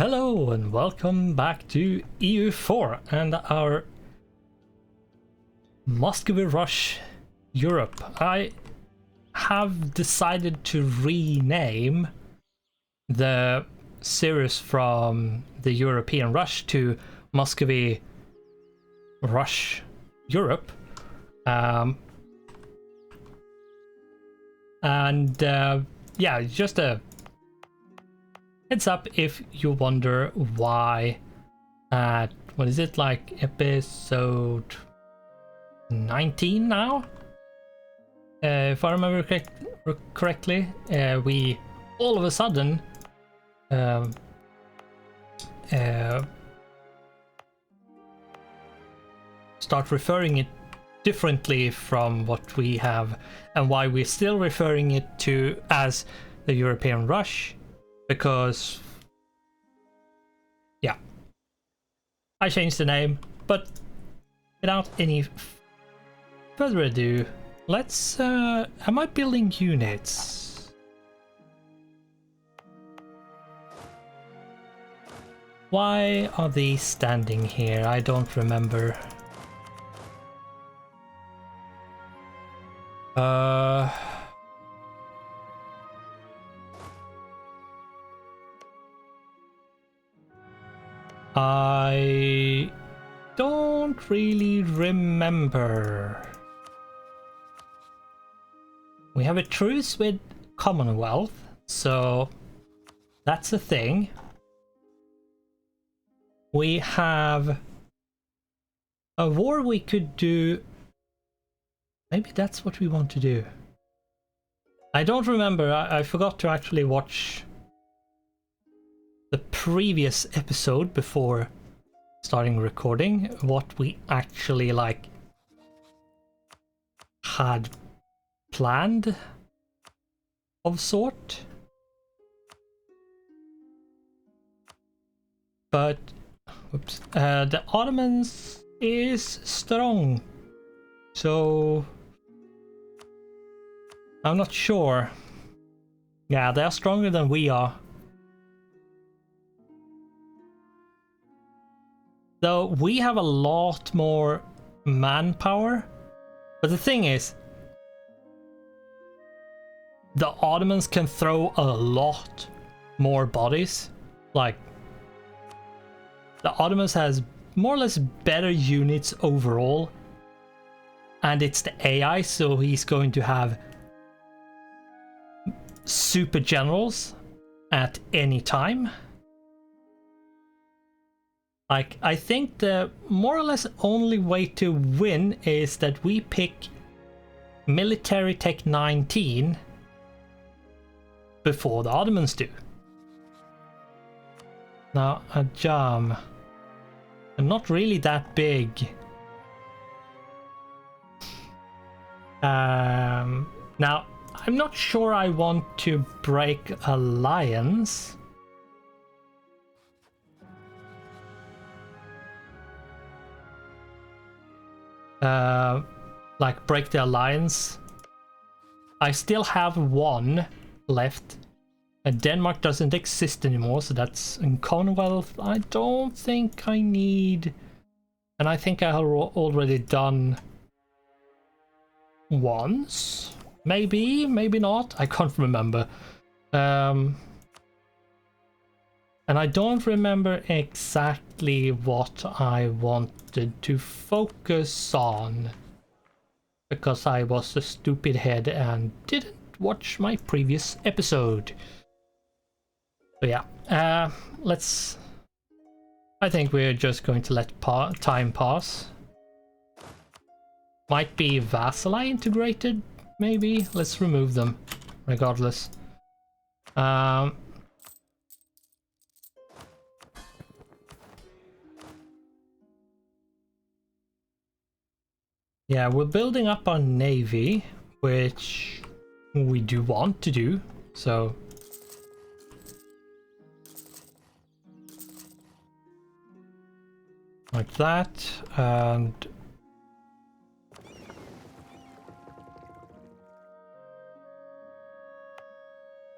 Hello and welcome back to EU4 and our Muscovy Rush Europe. I have decided to rename the series from the European Rush to Muscovy Rush Europe. Yeah, just a heads up if you wonder why at what is it, like episode 19 now, if I remember correctly, we all of a sudden start referring it differently from what we have, and why we're still referring it to as the European Rush. Because, yeah, I changed the name, but without any further ado, let's, am I building units? Why are these standing here? I don't remember. I don't really remember. We have a truce with Commonwealth, so that's a thing. We have a war we could do. Maybe that's what we want to do. I don't remember. I forgot to actually watch the previous episode before starting recording, what we actually like had planned of sort. But oops, the Ottomans is strong, so I'm not sure. Yeah, they're stronger than we are. Though we have a lot more manpower, but the thing is, the Ottomans can throw a lot more bodies. Like, the Ottomans has more or less better units overall, and it's the AI, so he's going to have super generals at any time. Like, I think the more or less only way to win is that we pick military tech 19 before the Ottomans do. Now, a jam. I'm not really that big. Now, I'm not sure I want to break alliance. Like break the alliance. I still have one left. And Denmark doesn't exist anymore, so that's in Commonwealth. I don't think I need, and I think I have already done once. Maybe, maybe not. I can't remember. And I don't remember exactly what I wanted to focus on, because I was a stupid head and didn't watch my previous episode. So yeah, let's... I think we're just going to let time pass. Might be vassali integrated, maybe? Let's remove them, regardless. Yeah, we're building up our navy, which we do want to do, so... like that, and...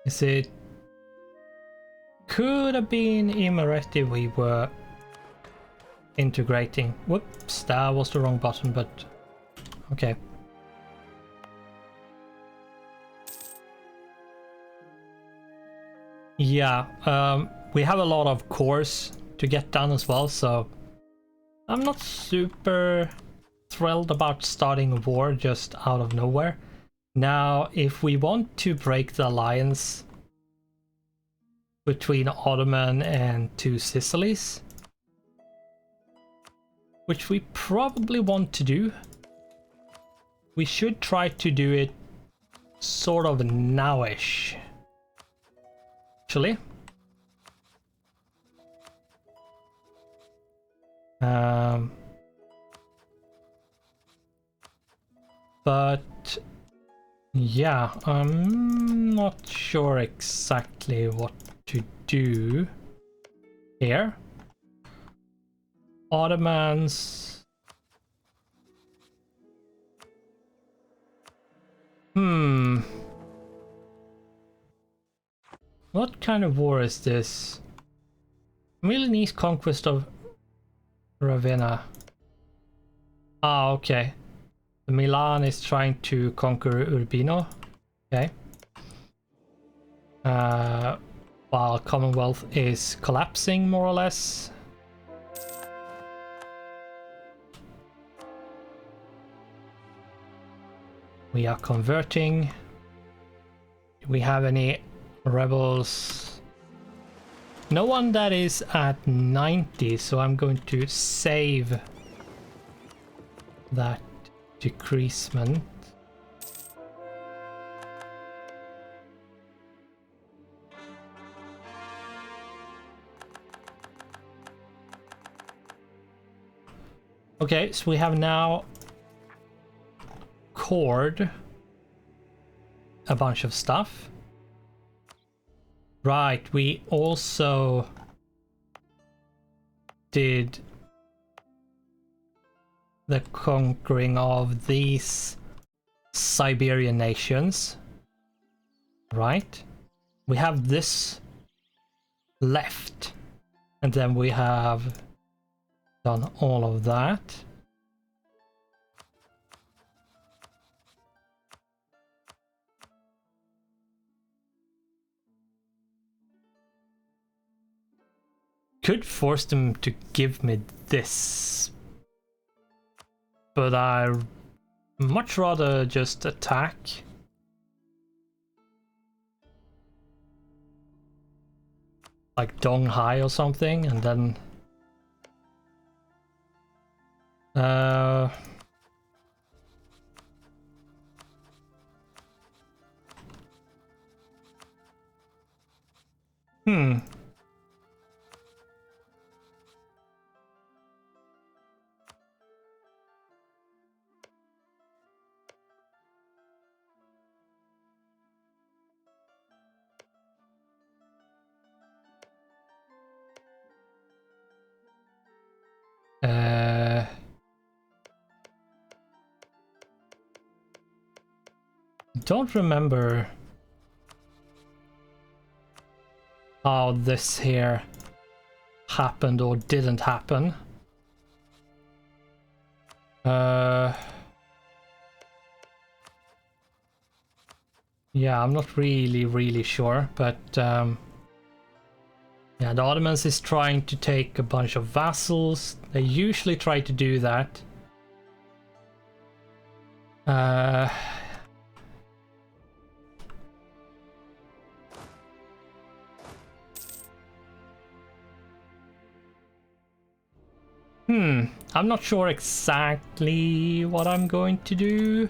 is it could have been Imereti we were integrating. Whoops, that was the wrong button, but okay. Yeah, we have a lot of cores to get done as well, so I'm not super thrilled about starting a war just out of nowhere. Now, if we want to break the alliance between Ottoman and two Sicilies, which we probably want to do, we should try to do it sort of nowish. Actually. But yeah, I'm not sure exactly what to do here. Ottomans. What kind of war is this? Milanese conquest of Ravenna. Ah, okay. Milan is trying to conquer Urbino. Okay. While Commonwealth is collapsing, more or less. We are converting. Do we have any rebels? No one that is at 90, so I'm going to save that decreasement. Okay, so we have now cored a bunch of stuff. Right, we also did the conquering of these Siberian nations. Right? We have this left, and then we have done all of that. Could force them to give me this, but I much rather just attack. Like Donghai or something, and then don't remember how this here happened or didn't happen. Yeah, I'm not really sure, but yeah, the Ottomans is trying to take a bunch of vassals. They usually try to do that. I'm not sure exactly what I'm going to do.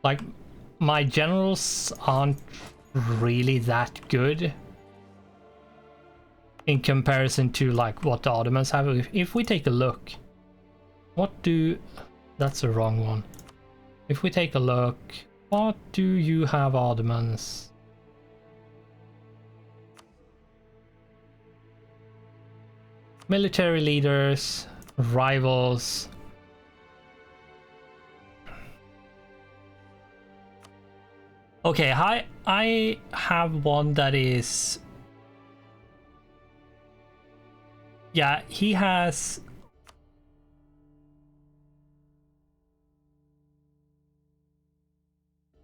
Like, my generals aren't really that good in comparison to like what the Ottomans have. If we take a look, that's the wrong one. If we take a look, what do you have, Ottomans? Military leaders, rivals. Okay, I have one that is... Yeah, he has...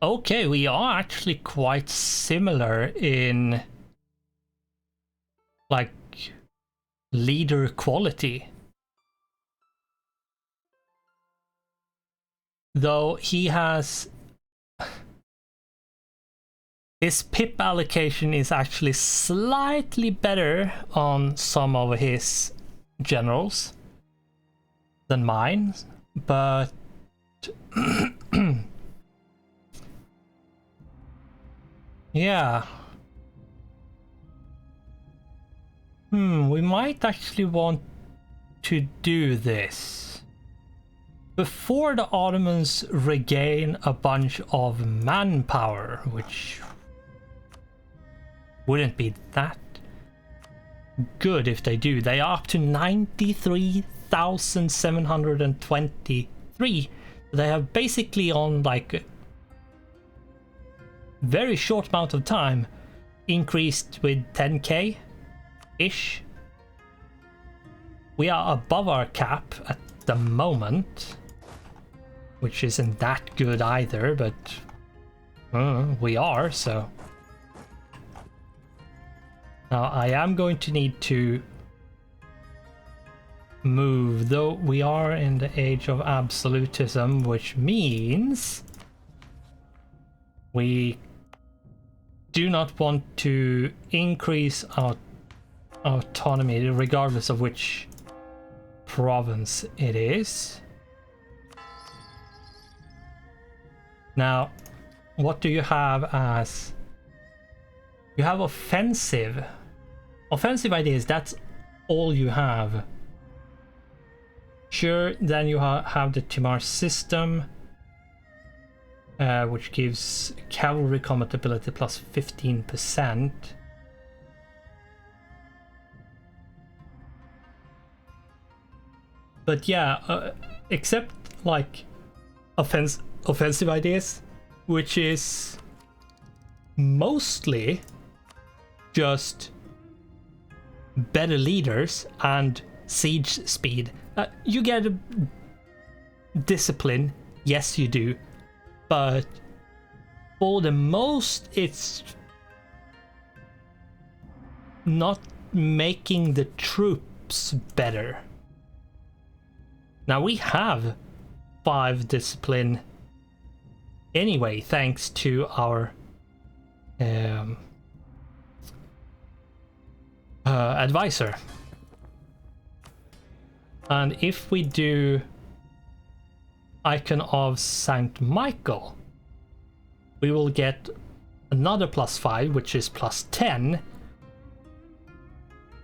Okay, we are actually quite similar in... like... leader quality. Though he has... his pip allocation is actually slightly better on some of his generals than mine, but yeah. We might actually want to do this. Before the Ottomans regain a bunch of manpower, which wouldn't be that good if they do. They are up to 93,723. They have basically on like a very short amount of time increased with 10k ish. We are above our cap at the moment, which isn't that good either, but we are, so. Now I am going to need to move, though we are in the age of absolutism, which means we do not want to increase our autonomy regardless of which province it is. Now, what do you have as... you have offensive ideas, that's all you have. Sure, then you have the Timar system, which gives cavalry combat ability plus 15%. But yeah, except like offensive ideas, which is mostly just better leaders and siege speed. You get a discipline, yes you do, but for the most it's not making the troops better. Now we have 5 discipline anyway, thanks to our advisor. And if we do Icon of Saint Michael, we will get another +5, which is +10.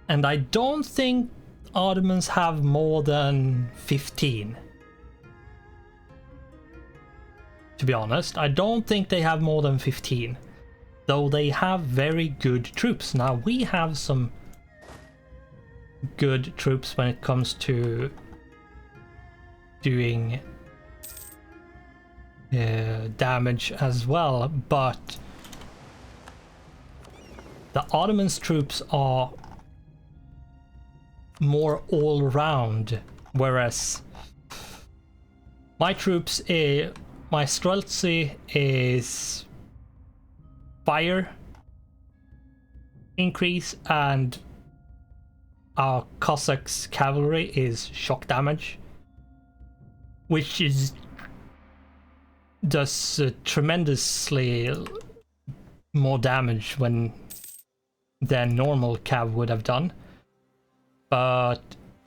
And I don't think Ottomans have more than 15. To be honest, I don't think they have more than 15. Though they have very good troops. Now we have some good troops when it comes to doing damage as well, but the Ottomans troops are more all-round, whereas my troops, my Streltsy is fire increase, and our Cossacks cavalry is shock damage, which does tremendously more damage than normal cav would have done. But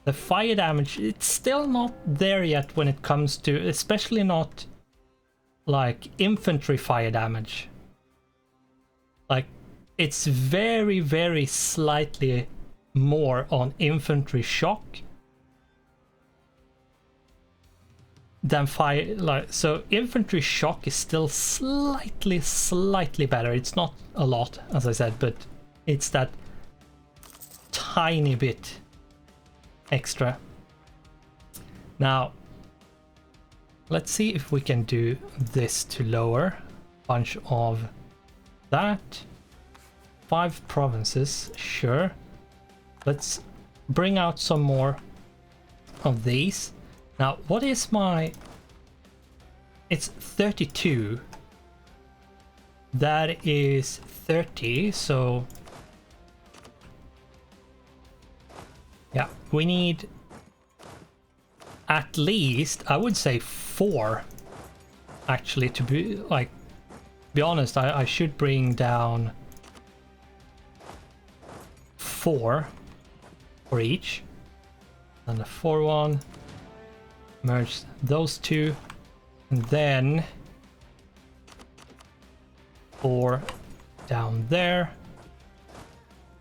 the fire damage, it's still not there yet when it comes to, especially not like infantry fire damage. Like, it's very, very slightly more on infantry shock than fire. Like, so infantry shock is still slightly better. It's not a lot, as I said, but it's that tiny bit extra. Now let's see if we can do this to lower. bunch of that. 5 provinces, sure. Let's bring out some more of these. Now, what is my... It's 32. That is 30, so... Yeah, we need at least, I would say 4. Actually, to be honest, I should bring down 4 for each. And the 4 one. Merge those two. And then 4 down there.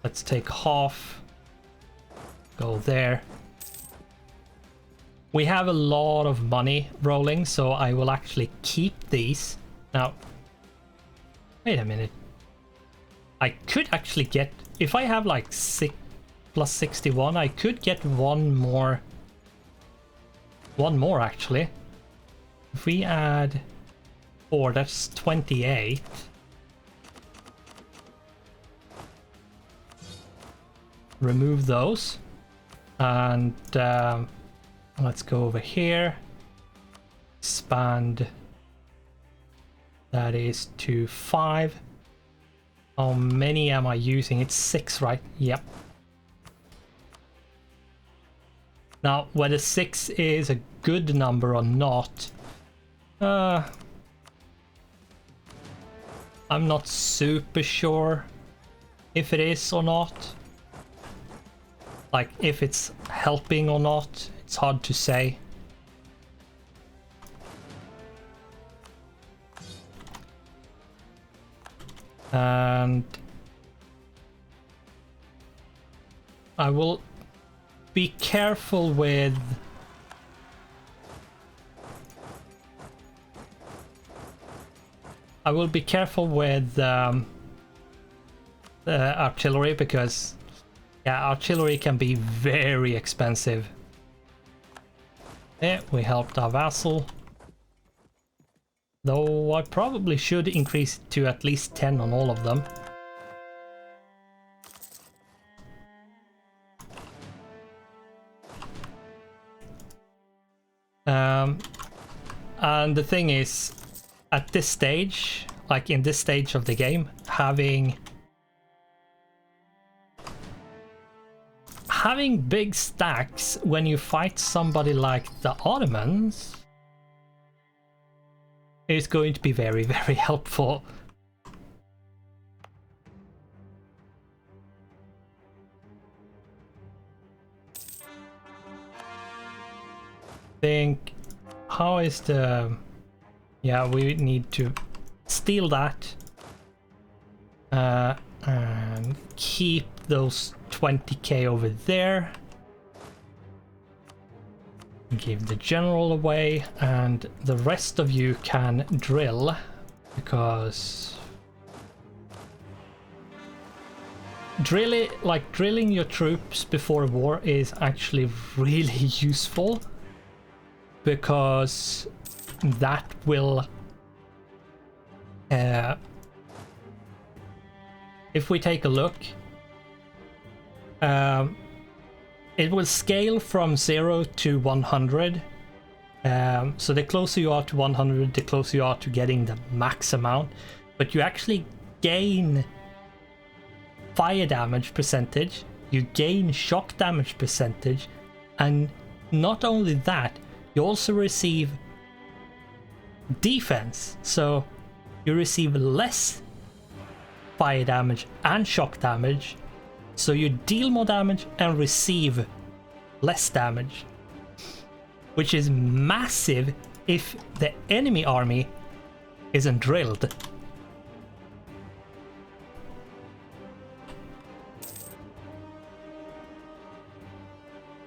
Let's take half. Go there. We have a lot of money rolling, so I will actually keep these. Now, wait a minute. I could actually get, if I have like 6 plus 61, I could get one more actually. If we add 4, that's 28. Remove those. And let's go over here. Expand. That is to 5. How many am I using? It's 6, right? Yep. Now, whether 6 is a good number or not, I'm not super sure if it is or not. Like, if it's helping or not, it's hard to say. And I will be careful with the artillery, because yeah, artillery can be very expensive. Yeah, we helped our vassal. Though I probably should increase it to at least 10 on all of them. And the thing is, at this stage, like in this stage of the game, having big stacks when you fight somebody like the Ottomans is going to be very, very helpful. Think, how is the... Yeah, we need to steal that and keep those 20k over there. Give the general away, and the rest of you can drill, because drilling your troops before war is actually really useful, because that will if we take a look, it will scale from 0 to 100. So the closer you are to 100, the closer you are to getting the max amount. But you actually gain fire damage percentage, you gain shock damage percentage, and not only that, you also receive defense. So you receive less fire damage and shock damage. So you deal more damage and receive less damage, which is massive if the enemy army isn't drilled.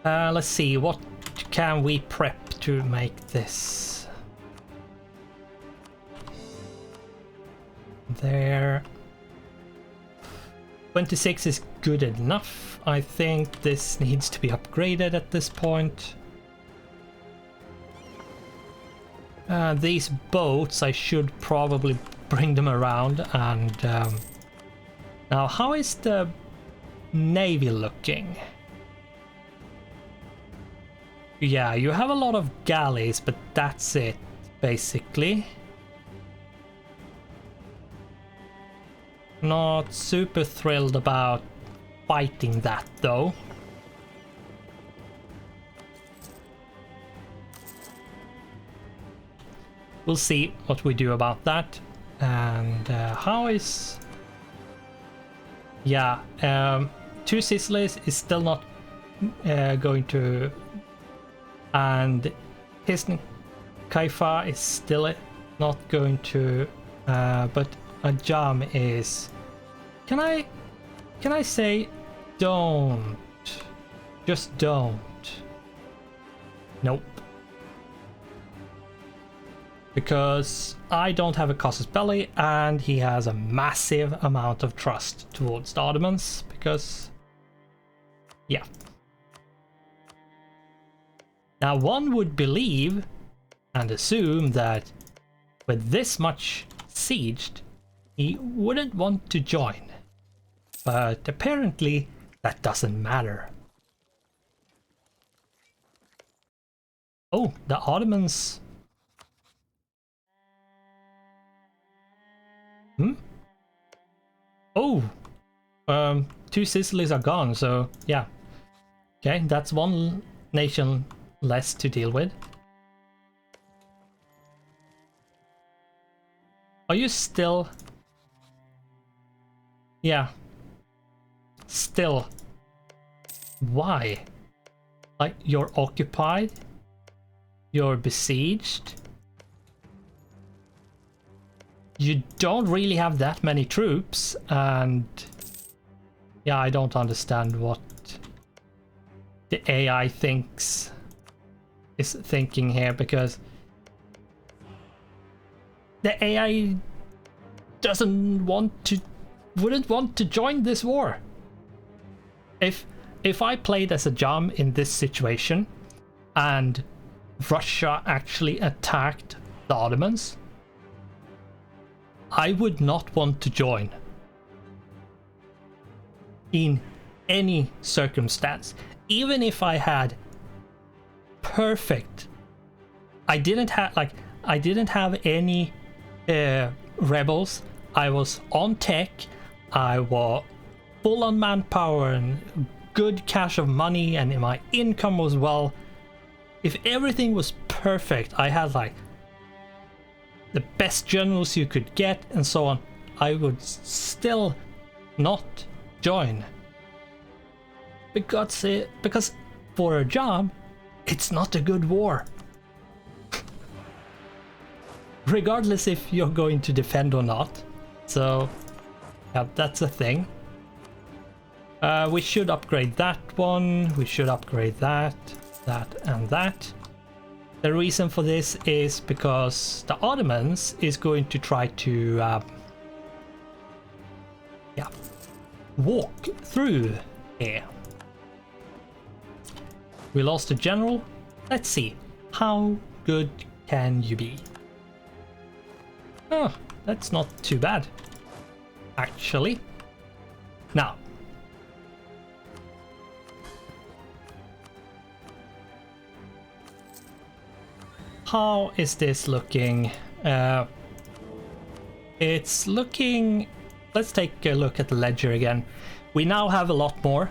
Let's see, what can we prep to make this? There. 26 is good enough. I think this needs to be upgraded at this point. These boats I should probably bring them around. And now, how is the navy looking? Yeah, you have a lot of galleys, but that's it, basically. Not super thrilled about fighting that, though. We'll see what we do about that. And how is... Yeah, Two Sicilies is still not going to... And Hisn Kaifa is still not going to... but Ajam is... Can I say don't? Just don't. Nope. Because I don't have a casus belli and he has a massive amount of trust towards the Ottomans, because... Yeah. Now one would believe and assume that with this much sieged, he wouldn't want to join. But apparently that doesn't matter. Oh, the Ottomans... Oh! Two Sicilies are gone, so yeah. Okay, that's one nation less to deal with. Are you still... Yeah. Still. Why? Like, you're occupied? You're besieged? You don't really have that many troops, and... Yeah, I don't understand what the AI is thinking here, because the AI wouldn't want to join this war. If I played as a Jam in this situation and Russia actually attacked the Ottomans, I would not want to join in any circumstance. Even if I had perfect... I didn't have any rebels. I was on tech. I was full on manpower and good cash of money, and my income was well. If everything was perfect, I had like the best generals you could get and so on, I would still not join. Because for a job, it's not a good war. Regardless if you're going to defend or not. So, yeah, that's a thing. We should upgrade that one. We should upgrade that, and that. The reason for this is because the Ottomans is going to try to walk through here. We lost a general. Let's see. How good can you be? Oh, that's not too bad, actually. Now, how is this looking? It's looking... Let's take a look at the ledger again. We now have a lot more.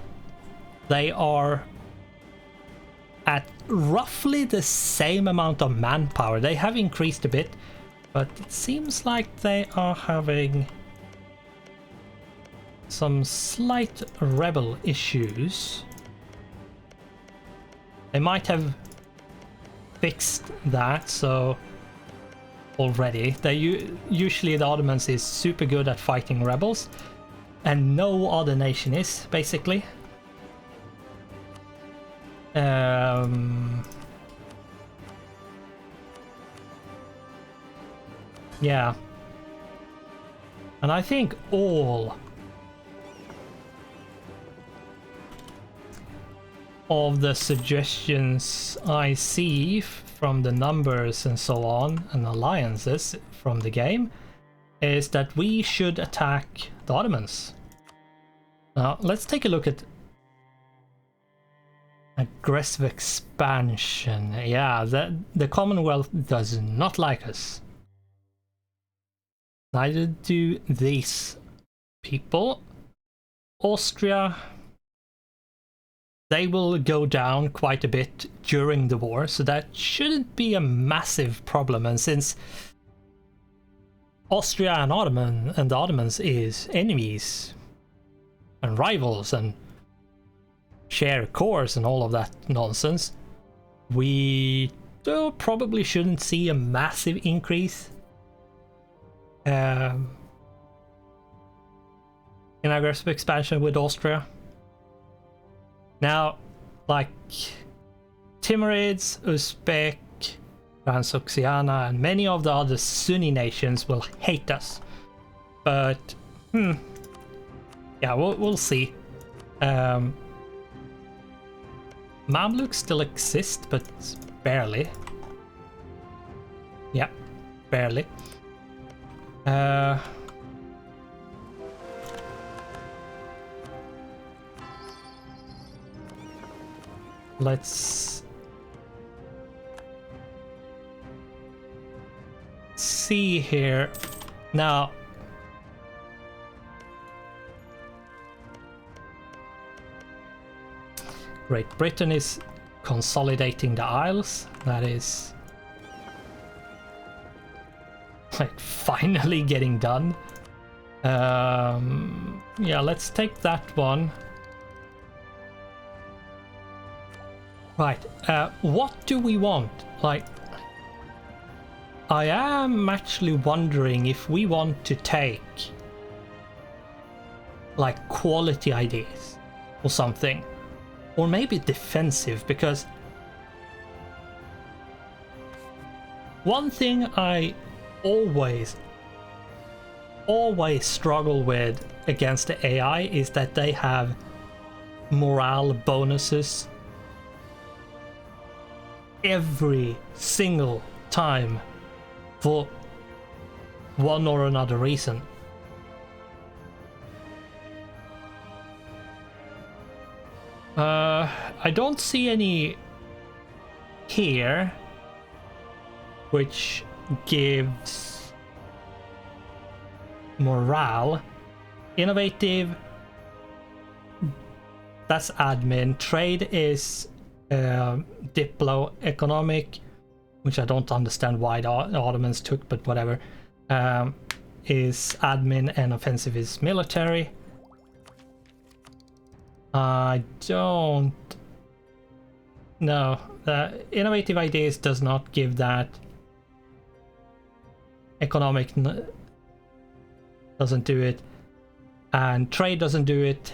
They are at roughly the same amount of manpower. They have increased a bit, but it seems like they are having some slight rebel issues. They might have fixed that, so already. Usually the Ottomans is super good at fighting rebels, and no other nation is, basically. Yeah. And I think all of the suggestions I see from the numbers and so on, and alliances from the game, is that we should attack the Ottomans. Now, let's take a look at aggressive expansion. Yeah, the Commonwealth does not like us. Neither do these people. Austria, they will go down quite a bit during the war, so that shouldn't be a massive problem. And since Austria and the Ottomans is enemies and rivals and share cores and all of that nonsense, we probably shouldn't see a massive increase in aggressive expansion with Austria. Now, like Timurids, Uzbek, Transoxiana, and many of the other Sunni nations will hate us. But, yeah, we'll see. Mamluks still exist, but barely. Yeah, barely. Let's see here. Now, Great Britain is consolidating the Isles. That is like finally getting done. Yeah, let's take that one. Right, what do we want? Like, I am actually wondering if we want to take like quality ideas or something, or maybe defensive, because one thing I always struggle with against the AI is that they have morale bonuses every single time for one or another reason. I don't see any here which gives morale. Innovative, that's admin. Trade is diplo. Economic, which I don't understand why the Ottomans took, but whatever, is admin, and offensive is military. I don't know. Innovative ideas does not give that. Economic doesn't do it, and trade doesn't do it.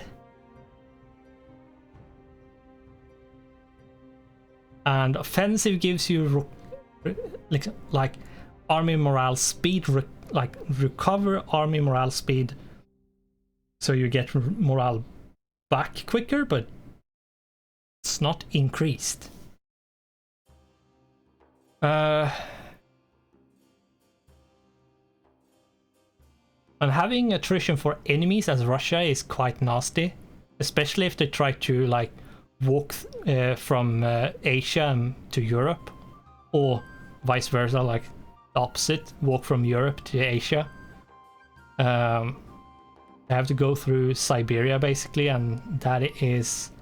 And offensive gives you like army morale speed, like recover army morale speed, so you get morale back quicker, but it's not increased. And having attrition for enemies as Russia is quite nasty, especially if they try to like walk from Asia to Europe, or vice versa, like the opposite, walk from Europe to Asia. They have to go through Siberia basically, and that is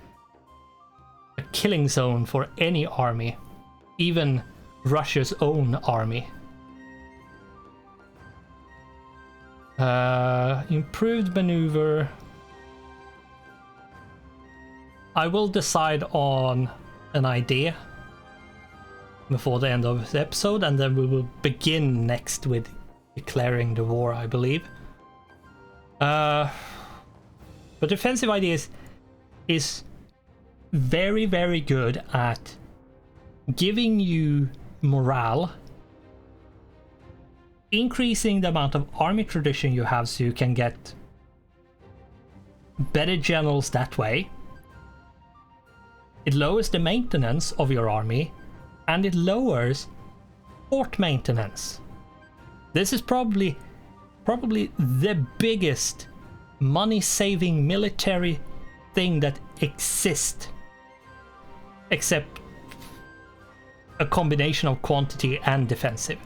a killing zone for any army, even Russia's own army. Improved maneuver. I will decide on an idea before the end of the episode, and then we will begin next with declaring the war, I believe. But defensive ideas is very, very good at giving you morale, increasing the amount of army tradition you have so you can get better generals that way. It lowers the maintenance of your army, and it lowers port maintenance. This is probably probably the biggest money-saving military thing that exists, except a combination of quantity and defensive.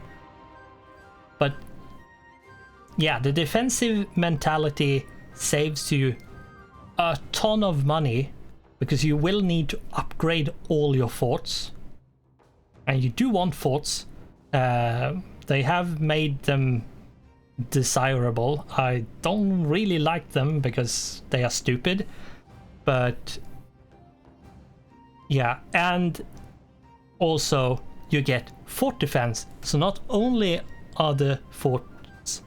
But yeah, the defensive mentality saves you a ton of money because you will need to upgrade all your forts, and you do want forts. They have made them desirable. I don't really like them because they are stupid, but yeah. And also you get fort defense, so not only are the forts,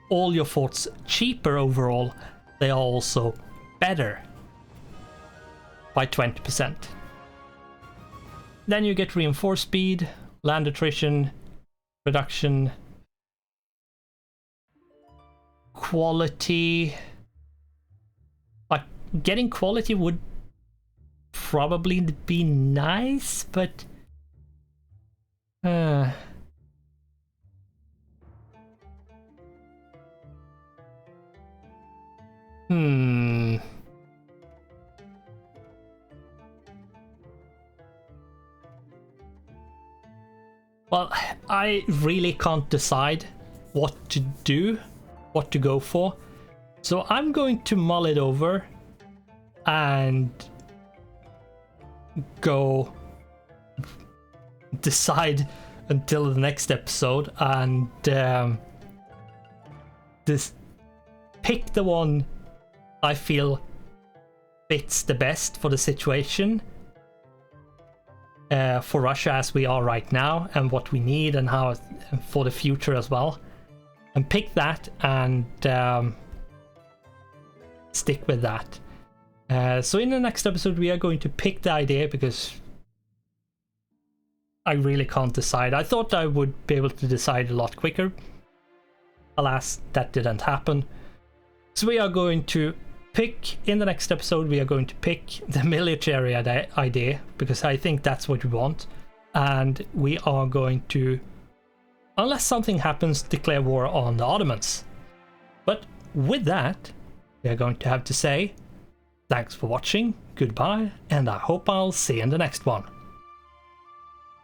all your forts, cheaper overall, they are also better by 20%. Then you get reinforced speed, land attrition, reduction, quality. Like, getting quality would probably be nice, but well, I really can't decide what to do, what to go for. So I'm going to mull it over and go decide until the next episode, and pick the one I feel fits the best for the situation, for Russia as we are right now, and what we need and how for the future as well, and pick that and stick with that. So in the next episode we are going to pick the idea, because I really can't decide. I thought I would be able to decide a lot quicker. Alas, that didn't happen. So we are going to pick, in the next episode, we are going to pick the military idea, because I think that's what we want. And we are going to, unless something happens, declare war on the Ottomans. But with that, we are going to have to say, thanks for watching, goodbye, and I hope I'll see you in the next one.